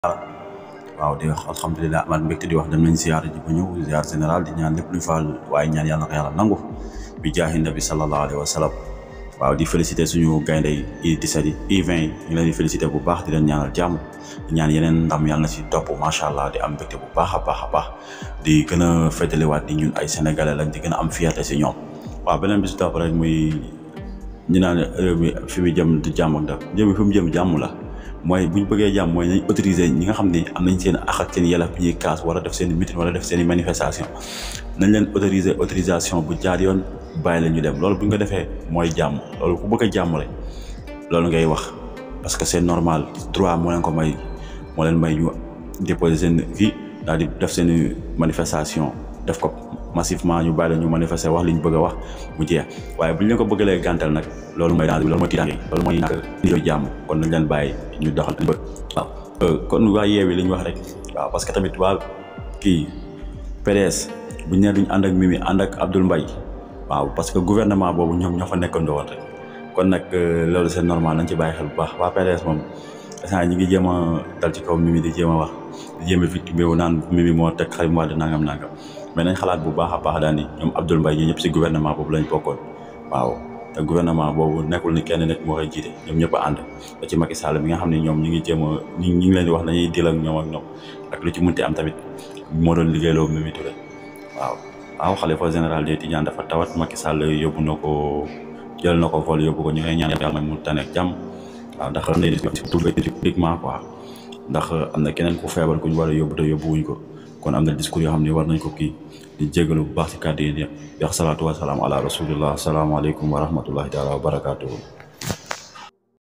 waaw di wax alhamdulilah amaat mbégte di wax dem nañ ziar ji ba ñëw ziar général di ñaan lépp luy faal waaye ñaan yàlla na ko yàlla nangu bi jaahi nabi sallallahu alayhi wa sallam waaw di féliciter suñu gaynde yi U17 yi U20 yi ñu leen di féliciter bu baax di leen ñaanal jàmm di ñaan yeneen ndam yàlla na si topp macha allah di am mbégte bu baax a baax di gën a féetaliwaat ni ñun ay sénégalais lañ di gën a am fierté si ñoom waaw beneen bi si topp rek muy ñu naan réew mi fi mu jëm di jàmm ak daf jëm fi mu jëm jàmm la mooy bu ñu bëggee jàmm mooy nañ autoriser ñi nga xam ne am nañ seen àq ak seen yelleef bi ñuy kaas wala def seen i meeting wala def seen i manifestation nañ leen autoriser autorisation bu jaar yoon bàyyi la ñu dem loolu bu ñu ko defee mooy jàmm loolu ku bëgg a jàmm rek loolu ngay wax parce que c'est normal droit moo leen ko may moo leen may ñu déposer seen kii daal di def seen i manifestation def ko massivement ñu bàyyi la ñu manifester wax li ñu bëgg a wax mu jeex waaye bu ñu leen ko bëggalee gàntal nag loolu mooy daal loolu mooy tiitaange loolu mooy ñàkk nit jàmm kon nañ leen bàyyi ñu doxal li bëgg waaw kon waa Yewwi li ñu wax rek waaw parce que tamit waa kii PDS bu ñu nee duñ ànd ak Mimi ànd ak Abdoul Mbaye waaw parce que gouvernement boobu ñoom ñoo fa nekkandoo woon rek kon nag loolu c'est normal nañ ci bàyyi xel bu baax waa PDS moom instant ñi ngi jéem a dal ci kaw Mimi di jéem a wax di jéem a victime wu naan Mimi moo teg Karim Wade nangam mais nañ xalaat bu baax a baax daal ni ñoom Abdoul Mbaye ñi ñëpp si gouvernement boobu lañ bokkoon waaw te gouvernement boobu nekkul ni kenn nit moo koy jiite ñoom ñëpp a ànd ba ci Macky Sall bi nga xam ne ñoom ñi ngi jéem a ñi ngi leen di wax nañuy dil ak ñoom ak lu ci mënti am tamit moo doon liggéeyloo Mimi Touré waaw xalifa général des Tidianes dafa tawat Macky Sall yóbbu na ko jël na ko vol yóbbu ko ñu ngay ñaan yàlla mu tane ak jàmm waaw ndax xam ne publiquement quoi ndax am na keneen ku feebar ku ñu war a yóbbu te yóbbuwuñ ko kon am na discours yoo xam ne war nañ ko kii di jégalu bu baax ci kàddu yi di wax salaatu wa salaam ala rasulillah asalaamaaleykum wa rahmatullahi taala wa barakaatuhu